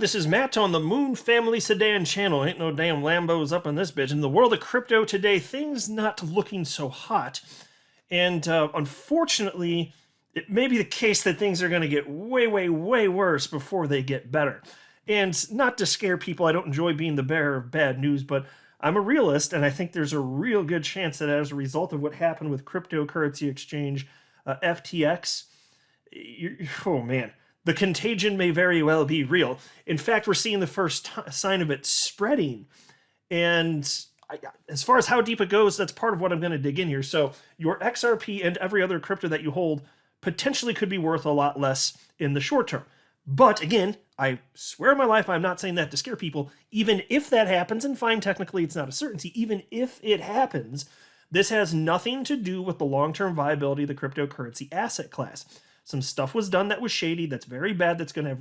this is Matt on the Moon Family Sedan channel. Ain't no damn Lambos up in this bitch. In the world of crypto today, things not looking so hot. And unfortunately, it may be the case that things are going to get way, way, way worse before they get better. And not to scare people, I don't enjoy being the bearer of bad news, but I'm a realist, and I think there's a real good chance that as a result of what happened with cryptocurrency exchange FTX, oh man, the contagion may very well be real. In fact, we're seeing the first sign of it spreading. And as far as how deep it goes, that's part of what I'm going to dig in here. So your XRP and every other crypto that you hold potentially could be worth a lot less in the short term. But again, I swear on my life, I'm not saying that to scare people. Even if that happens, and fine, technically it's not a certainty, even if it happens, this has nothing to do with the long-term viability of the cryptocurrency asset class. Some stuff was done that was shady, that's very bad, that's going to have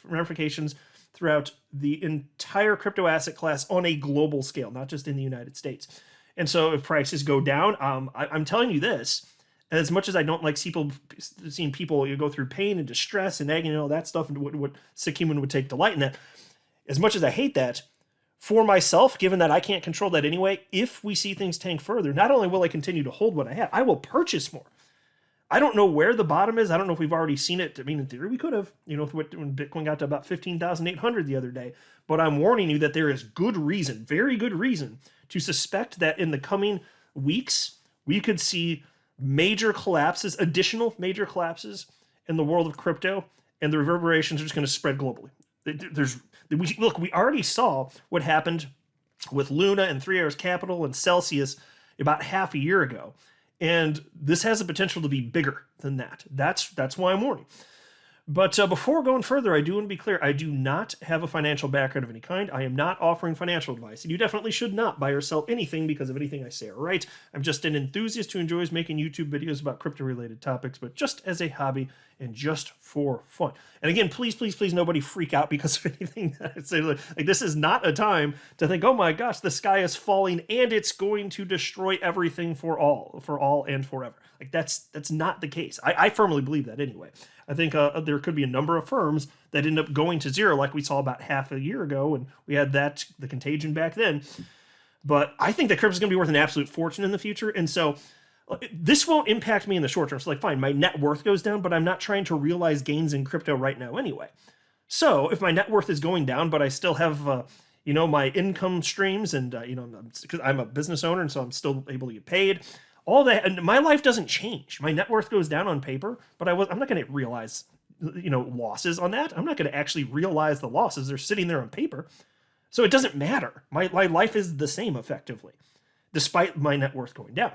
ramifications throughout the entire crypto asset class on a global scale, not just in the United States. And so if prices go down, I'm telling you this, as much as I don't like seeing people go through pain and distress and agony and all that stuff, and what sick human would take delight in that, as much as I hate that, for myself, given that I can't control that anyway, if we see things tank further, not only will I continue to hold what I have, I will purchase more. I don't know where the bottom is. I don't know if we've already seen it. I mean, in theory, we could have, when Bitcoin got to about 15,800 the other day. But I'm warning you that there is good reason, very good reason, to suspect that in the coming weeks, we could see major collapses, additional major collapses in the world of crypto, and the reverberations are just going to spread globally. We already saw what happened with Luna and 3 Arrows Capital and Celsius about half a year ago. And this has the potential to be bigger than that. That's why I'm warning. But before going further, I do want to be clear. I do not have a financial background of any kind. I am not offering financial advice. And you definitely should not buy or sell anything because of anything I say or write. I'm just an enthusiast who enjoys making YouTube videos about crypto-related topics, but just as a hobby and just for fun. And again, please, please, please, nobody freak out because of anything that I say. Like, this is not a time to think, oh my gosh, the sky is falling and it's going to destroy everything for all and forever. Like, that's not the case. I firmly believe that anyway. I think there could be a number of firms that end up going to zero, like we saw about half a year ago, and we had the contagion back then. But I think that crypto is going to be worth an absolute fortune in the future, and so this won't impact me in the short term. So, like, fine, my net worth goes down, but I'm not trying to realize gains in crypto right now anyway. So, if my net worth is going down, but I still have my income streams, and because I'm a business owner, and so I'm still able to get paid. All that, and my life doesn't change. My net worth goes down on paper, but I'm not going to realize, losses on that. I'm not going to actually realize the losses. They're sitting there on paper. So it doesn't matter. My life is the same effectively, despite my net worth going down.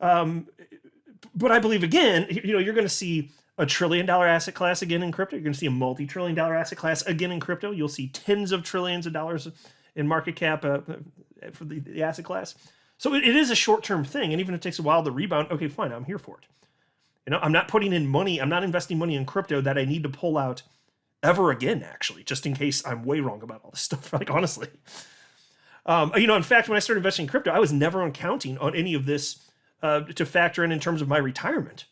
But I believe, again, you're going to see a $1 trillion asset class again in crypto. You're going to see a multi-trillion dollar asset class again in crypto. You'll see tens of trillions of dollars in market cap for the asset class. So it is a short-term thing, and even if it takes a while to rebound, okay, fine, I'm here for it. I'm not putting in money, I'm not investing money in crypto that I need to pull out ever again, actually, just in case I'm way wrong about all this stuff, like, honestly. In fact, when I started investing in crypto, I was never counting on any of this to factor in terms of my retirement.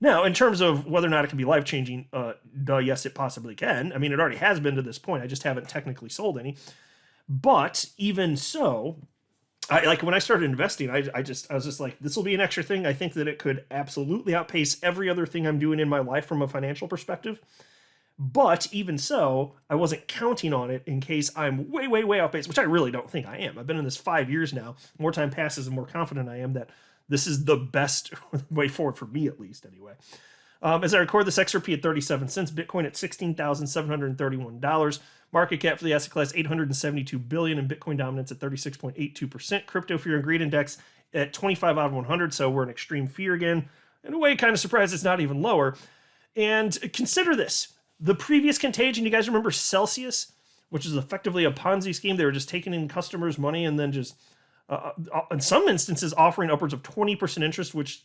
Now, in terms of whether or not it can be life-changing, yes, it possibly can. I mean, it already has been to this point. I just haven't technically sold any. But even so, when I started investing, I was just like, this will be an extra thing. I think that it could absolutely outpace every other thing I'm doing in my life from a financial perspective. But even so, I wasn't counting on it in case I'm way, way, way off base, which I really don't think I am. I've been in this 5 years now. More time passes, the more confident I am that this is the best way forward for me, at least, anyway. As I record this, XRP at 37 cents, Bitcoin at $16,731, market cap for the asset class $872 billion, and Bitcoin dominance at 36.82%. Crypto fear and greed index at 25 out of 100, so we're in extreme fear again. In a way, kind of surprised it's not even lower. And consider this. The previous contagion, you guys remember Celsius, which is effectively a Ponzi scheme? They were just taking in customers' money and then just, in some instances, offering upwards of 20% interest, which,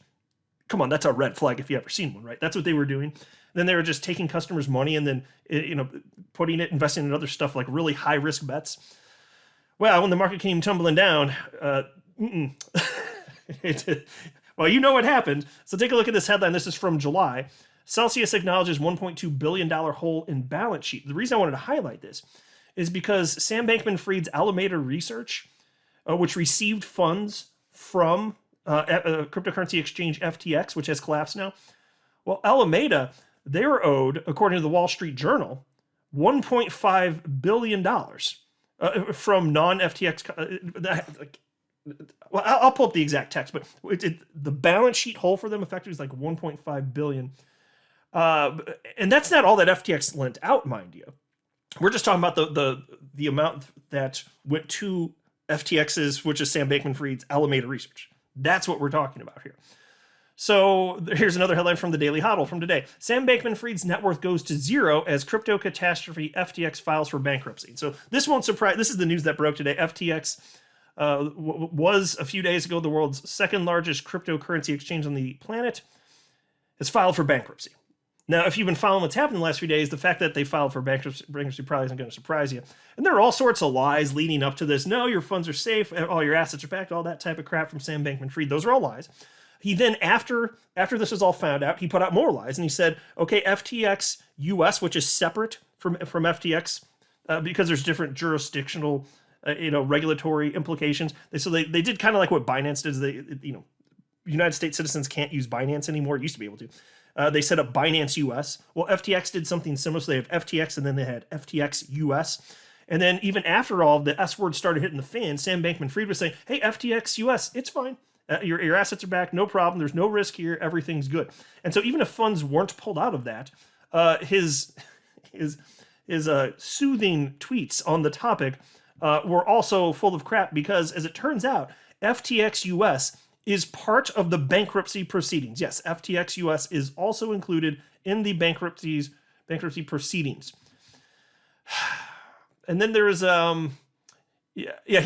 come on, that's a red flag if you've ever seen one, right? That's what they were doing. Then they were just taking customers' money and then, investing in other stuff like really high-risk bets. Well, when the market came tumbling down, well, you know what happened. So take a look at this headline. This is from July. Celsius acknowledges $1.2 billion hole in balance sheet. The reason I wanted to highlight this is because Sam Bankman-Fried's Alameda Research, which received funds from cryptocurrency exchange FTX, which has collapsed now. Well, Alameda, they were owed, according to the Wall Street Journal, $1.5 billion from non-FTX. Well, I'll pull up the exact text, but the balance sheet hole for them effectively is like $1.5 billion. And that's not all that FTX lent out, mind you. We're just talking about the amount that went to FTX's, which is Sam Bankman-Fried's Alameda Research. That's what we're talking about here. So here's another headline from the Daily Hodl from today. Sam Bankman-Fried's net worth goes to zero as crypto catastrophe FTX files for bankruptcy. So this won't surprise. This is the news that broke today. FTX was a few days ago the world's second largest cryptocurrency exchange on the planet, has filed for bankruptcy. Now, if you've been following what's happened the last few days, the fact that they filed for bankruptcy probably isn't going to surprise you. And there are all sorts of lies leading up to this. No, your funds are safe. All your assets are backed. All that type of crap from Sam Bankman-Fried. Those are all lies. He then, after this was all found out, he put out more lies. And he said, okay, FTX US, which is separate from FTX, because there's different jurisdictional, regulatory implications. So they did kind of like what Binance did. United States citizens can't use Binance anymore. It used to be able to. They set up Binance US. Well, FTX did something similar. So they have FTX and then they had FTX US. And then even after all the S word started hitting the fan, Sam Bankman-Fried was saying, hey, FTX US, it's fine. Your assets are back. No problem. There's no risk here. Everything's good. And so even if funds weren't pulled out of that, his soothing tweets on the topic were also full of crap because, as it turns out, FTX US is part of the bankruptcy proceedings. Yes, FTX US is also included in the bankruptcy proceedings. And then there's here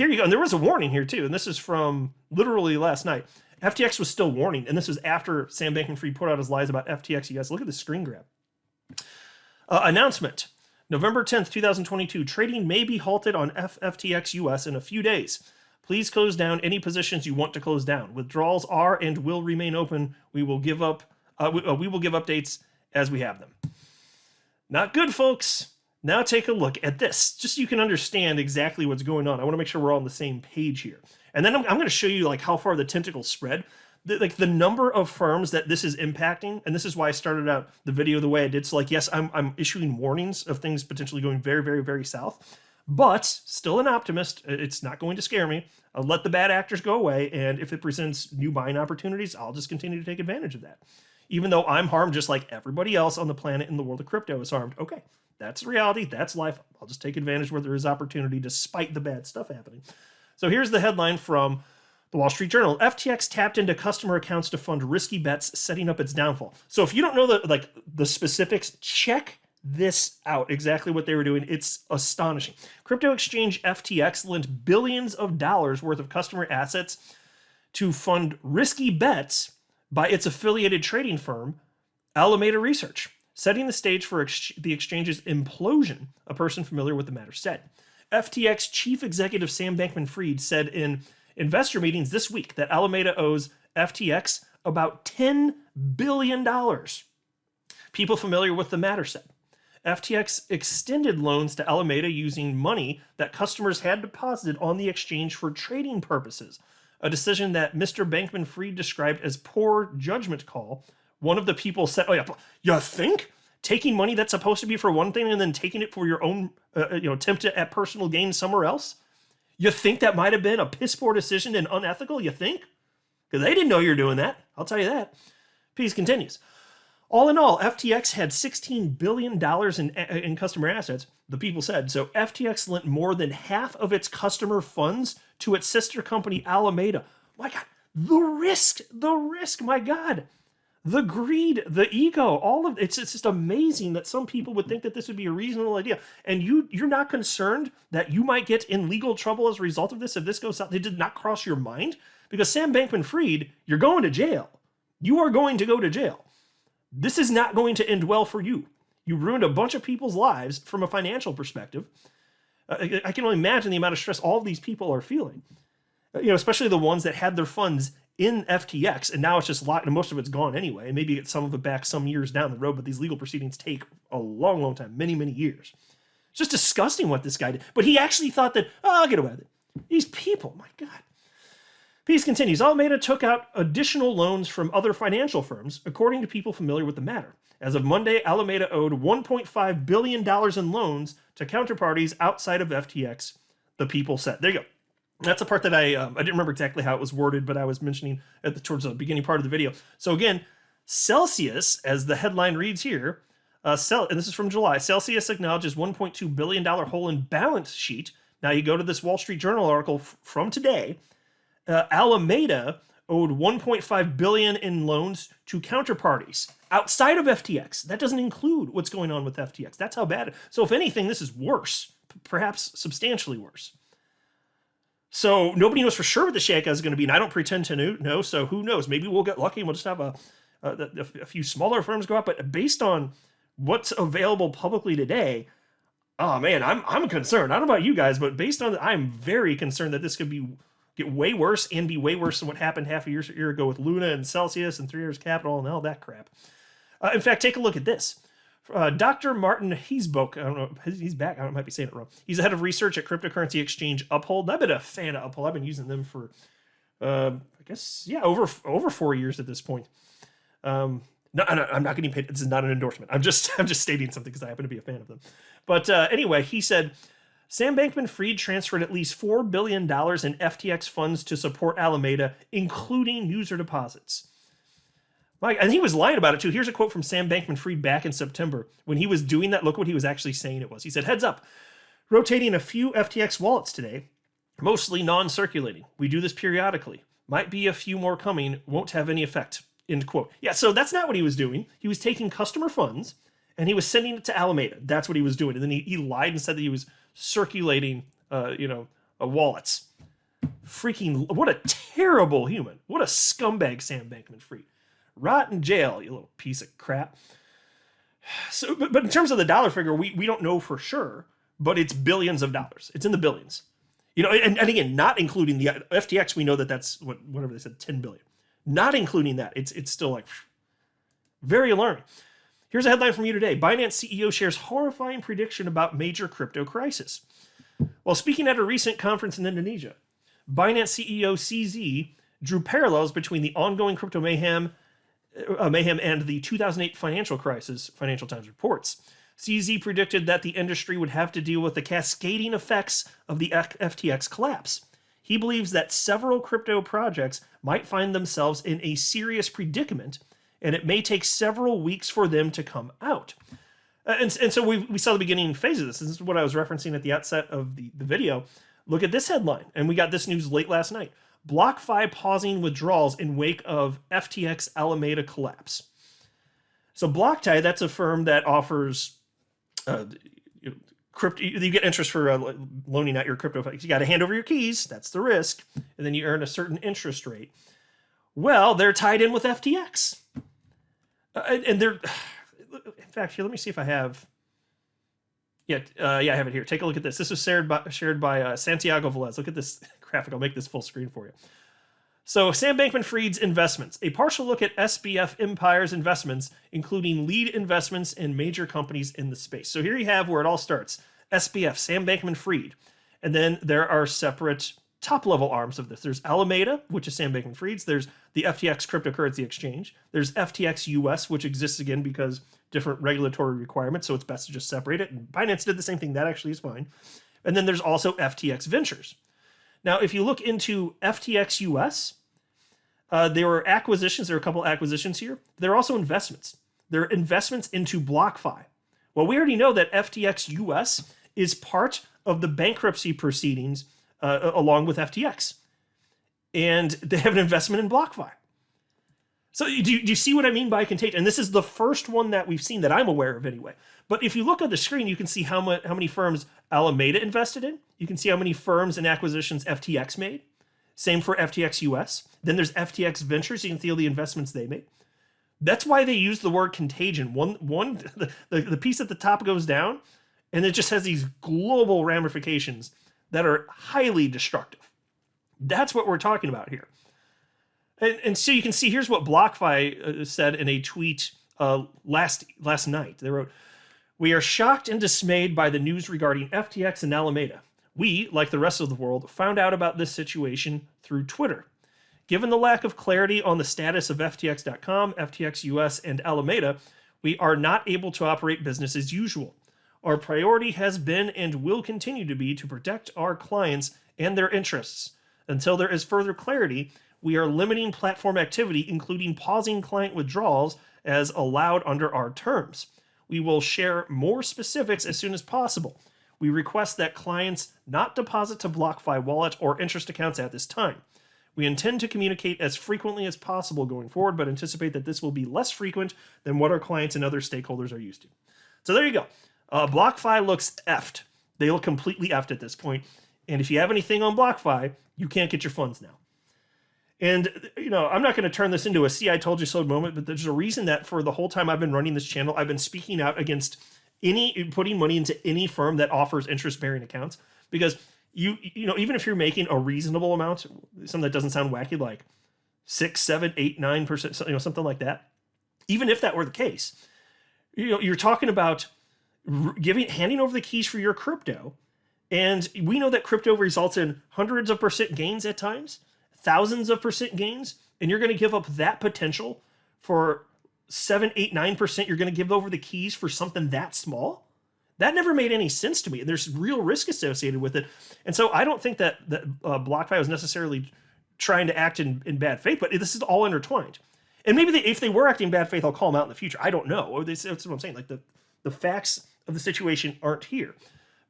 you go. And there was a warning here too, and this is from literally last night. FTX was still warning, and this was after Sam Bankman-Fried put out his lies about FTX US. Look at the screen grab. Announcement. November 10th, 2022. Trading may be halted on FTX US in a few days. Please close down any positions you want to close down. Withdrawals are and will remain open. We will give updates as we have them. Not good, folks. Now take a look at this, just so you can understand exactly what's going on. I want to make sure we're all on the same page here. And then I'm going to show you like how far the tentacles spread. The number of firms that this is impacting, and this is why I started out the video the way I did. So like, yes, I'm issuing warnings of things potentially going very, very, very south. But still an optimist. It's not going to scare me. I'll let the bad actors go away, and if it presents new buying opportunities, I'll just continue to take advantage of that. Even though I'm harmed just like everybody else on the planet in the world of crypto is harmed. Okay, that's reality. That's life. I'll just take advantage where there is opportunity despite the bad stuff happening. So here's the headline from the Wall Street Journal. FTX tapped into customer accounts to fund risky bets, setting up its downfall. So if you don't know the specifics, check this out, exactly what they were doing. It's astonishing. Crypto exchange FTX lent billions of dollars worth of customer assets to fund risky bets by its affiliated trading firm, Alameda Research, setting the stage for the exchange's implosion, a person familiar with the matter said. FTX chief executive Sam Bankman-Fried said in investor meetings this week that Alameda owes FTX about $10 billion. People familiar with the matter said. FTX extended loans to Alameda using money that customers had deposited on the exchange for trading purposes, a decision that Mr. Bankman-Fried described as poor judgment call. One of the people said, oh yeah, you think? Taking money that's supposed to be for one thing and then taking it for your own attempt at personal gain somewhere else? You think that might have been a piss poor decision and unethical, you think? Because they didn't know you're doing that. I'll tell you that. Piece continues. All in all, FTX had $16 billion in customer assets, the people said. So FTX lent more than half of its customer funds to its sister company, Alameda. My God, the risk, my God. The greed, the ego, all of it's just amazing that some people would think that this would be a reasonable idea. And you're not concerned that you might get in legal trouble as a result of this if this goes out. It did not cross your mind? Because Sam Bankman-Fried, you're going to jail. You are going to go to jail. This is not going to end well for you. You ruined a bunch of people's lives from a financial perspective. I can only imagine the amount of stress all of these people are feeling. Especially the ones that had their funds in FTX, and now it's just locked, and most of it's gone anyway. And maybe get some of it back some years down the road, but these legal proceedings take a long, long time, many, many years. It's just disgusting what this guy did. But he actually thought that, oh, I'll get away with it. These people, my God. Piece continues, Alameda took out additional loans from other financial firms, according to people familiar with the matter. As of Monday, Alameda owed $1.5 billion in loans to counterparties outside of FTX, the people said. There you go. That's the part that I didn't remember exactly how it was worded, but I was mentioning towards the beginning part of the video. So again, Celsius, as the headline reads here, and this is from July, Celsius acknowledges $1.2 billion hole in balance sheet. Now you go to this Wall Street Journal article from today. Alameda owed $1.5 billion in loans to counterparties outside of FTX. That doesn't include what's going on with FTX. That's how bad. So if anything, this is worse, perhaps substantially worse. So nobody knows for sure what the shakeout is going to be, and I don't pretend to know. So who knows? Maybe we'll get lucky and we'll just have a few smaller firms go up. But based on what's available publicly today, oh man, I'm concerned. I don't know about you guys, but based on that, I'm very concerned that this could get way worse and be way worse than what happened half a year ago with Luna and Celsius and 3 Years Capital and all that crap. In fact, take a look at this. Dr. Martin Heesboek, I don't know, he's back. I might be saying it wrong. He's the head of research at cryptocurrency exchange Uphold. I've been a fan of Uphold. I've been using them for, I guess, yeah, over 4 years at this point. No, I'm not getting paid. This is not an endorsement. I'm just stating something because I happen to be a fan of them. But anyway, he said, Sam Bankman-Fried transferred at least $4 billion in FTX funds to support Alameda, including user deposits. And he was lying about it too. Here's a quote from Sam Bankman-Fried back in September. When he was doing that, look what he was actually saying it was. He said, heads up, rotating a few FTX wallets today, mostly non-circulating. We do this periodically. Might be a few more coming, won't have any effect, end quote. Yeah, so that's not what he was doing. He was taking customer funds and he was sending it to Alameda. That's what he was doing. And then he lied and said that he was circulating, wallets. Freaking, what a terrible human. What a scumbag Sam Bankman-Fried. Rot in jail, you little piece of crap. So, but in terms of the dollar figure, we don't know for sure, but it's billions of dollars. It's in the billions. And again, not including the FTX, we know that that's whatever they said, 10 billion. Not including that, it's still like very alarming. Here's a headline from you today. Binance CEO shares horrifying prediction about major crypto crisis. While speaking at a recent conference in Indonesia, Binance CEO CZ drew parallels between the ongoing crypto mayhem and the 2008 financial crisis, Financial Times reports. CZ predicted that the industry would have to deal with the cascading effects of the FTX collapse. He believes that several crypto projects might find themselves in a serious predicament, and it may take several weeks for them to come out. And so we saw the beginning phase of this. This is what I was referencing at the outset of the video. Look at this headline, and we got this news late last night. BlockFi pausing withdrawals in wake of FTX Alameda collapse. So BlockFi, that's a firm that offers crypto. You get interest for loaning out your crypto. You got to hand over your keys. That's the risk, and then you earn a certain interest rate. Well, they're tied in with FTX, and they're. In fact, here, let me see if I have. Yeah, I have it here. Take a look at this. This was shared by Santiago Velez. Look at this graphic. I'll make this full screen for you. So, Sam Bankman-Fried's investments. A partial look at SBF Empire's investments, including lead investments in major companies in the space. So here you have where it all starts. SBF, Sam Bankman-Fried. And then there are separate top-level arms of this. There's Alameda, which is Sam Bankman-Fried's. There's the FTX cryptocurrency exchange. There's FTX US, which exists again because different regulatory requirements, so it's best to just separate it. And Binance did the same thing. That actually is fine. And then there's also FTX Ventures. Now, if you look into FTX US, there were acquisitions. There are a couple acquisitions here. There are also investments. There are investments into BlockFi. Well, we already know that FTX US is part of the bankruptcy proceedings along with FTX. And they have an investment in BlockFi. So do you see what I mean by contagion? And this is the first one that we've seen that I'm aware of anyway. But if you look at the screen, you can see how many firms Alameda invested in. You can see how many firms and acquisitions FTX made. Same for FTX US. Then there's FTX Ventures. You can see all the investments they made. That's why they use the word contagion. The piece at the top goes down, and it just has these global ramifications that are highly destructive. That's what we're talking about here. And so you can see, here's what BlockFi said in a tweet last night. They wrote, "We are shocked and dismayed by the news regarding FTX and Alameda. We, like the rest of the world, found out about this situation through Twitter. Given the lack of clarity on the status of FTX.com, FTX US, and Alameda, we are not able to operate business as usual. Our priority has been and will continue to be to protect our clients and their interests. Until there is further clarity, we are limiting platform activity, including pausing client withdrawals as allowed under our terms. We will share more specifics as soon as possible. We request that clients not deposit to BlockFi wallet or interest accounts at this time. We intend to communicate as frequently as possible going forward, but anticipate that this will be less frequent than what our clients and other stakeholders are used to." So there you go. BlockFi looks effed. They look completely effed at this point. And if you have anything on BlockFi, you can't get your funds now. And, I'm not going to turn this into a "see, I told you so" moment, but there's a reason that for the whole time I've been running this channel, I've been speaking out against putting money into any firm that offers interest-bearing accounts. Because even if you're making a reasonable amount, something that doesn't sound wacky, like 6, 7, 8, 9%, something like that, even if that were the case, you're talking about handing over the keys for your crypto. And we know that crypto results in hundreds of percent gains at times, thousands of percent gains, and you're going to give up that potential for 7, 8, 9%. You're going to give over the keys for something that small? That never made any sense to me. There's real risk associated with it. And so I don't think that BlockFi was necessarily trying to act in bad faith, but this is all intertwined. And maybe if they were acting in bad faith, I'll call them out in the future. I don't know. That's what I'm saying. Like the facts of the situation aren't here.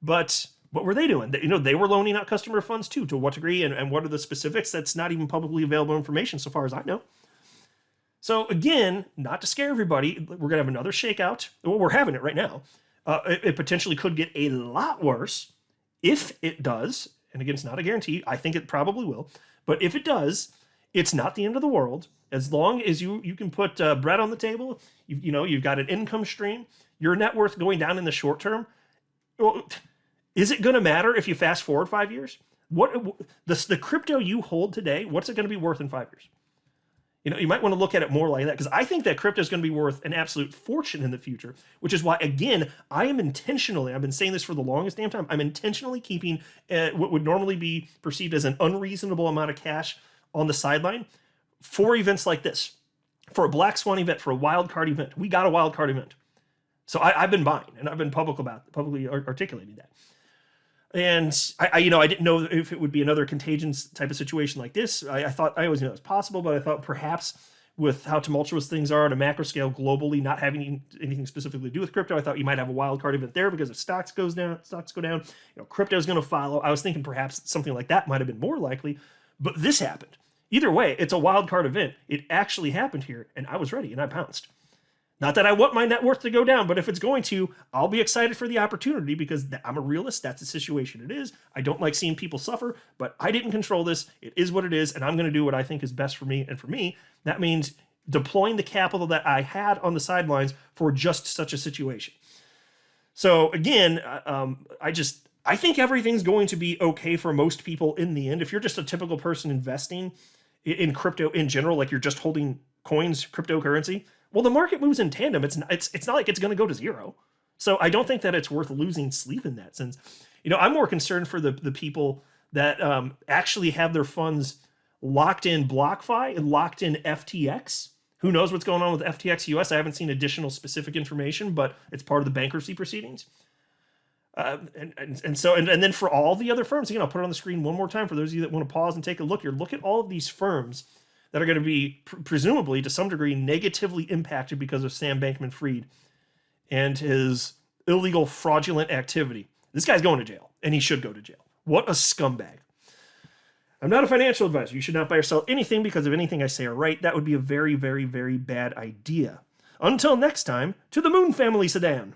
But what were they doing? They were loaning out customer funds too. To what degree and what are the specifics? That's not even publicly available information so far as I know. So again, not to scare everybody, we're going to have another shakeout. Well, we're having it right now. It potentially could get a lot worse if it does. And again, it's not a guarantee. I think it probably will. But if it does, it's not the end of the world. As long as you can put bread on the table, you've got an income stream, your net worth going down in the short term. Well, is it going to matter if you fast forward 5 years? The crypto you hold today, what's it going to be worth in 5 years? You might want to look at it more like that, because I think that crypto is going to be worth an absolute fortune in the future, which is why, again, I've been saying this for the longest damn time, I'm intentionally keeping what would normally be perceived as an unreasonable amount of cash on the sideline for events like this, for a black swan event, for a wild card event. We got a wild card event. So I've been buying, and I've been publicly articulating that. And I didn't know if it would be another contagion type of situation like this. I always knew it was possible, but I thought perhaps with how tumultuous things are on a macro scale globally, not having anything specifically to do with crypto, I thought you might have a wild card event there, because if stocks go down, crypto is going to follow. I was thinking perhaps something like that might have been more likely, but this happened. Either way, it's a wild card event. It actually happened here, and I was ready, and I pounced. Not that I want my net worth to go down, but if it's going to, I'll be excited for the opportunity, because I'm a realist. That's the situation it is. I don't like seeing people suffer, but I didn't control this. It is what it is, and I'm going to do what I think is best for me. And for me, that means deploying the capital that I had on the sidelines for just such a situation. So again, I think everything's going to be okay for most people in the end. If you're just a typical person investing in crypto in general, like you're just holding coins, cryptocurrency, well, the market moves in tandem. It's not like it's going to go to zero. So I don't think that it's worth losing sleep in that sense. I'm more concerned for the people that actually have their funds locked in BlockFi and locked in FTX. Who knows what's going on with FTX US? I haven't seen additional specific information, but it's part of the bankruptcy proceedings. And then for all the other firms, I'll put it on the screen one more time for those of you that want to pause and take a look here. Look at all of these firms that are going to be presumably to some degree negatively impacted because of Sam Bankman-Fried and his illegal fraudulent activity. This guy's going to jail, and he should go to jail. What a scumbag. I'm not a financial advisor. You should not buy or sell anything because of anything I say or write. That would be a very, very, very bad idea. Until next time, to the Moon Family Sedan.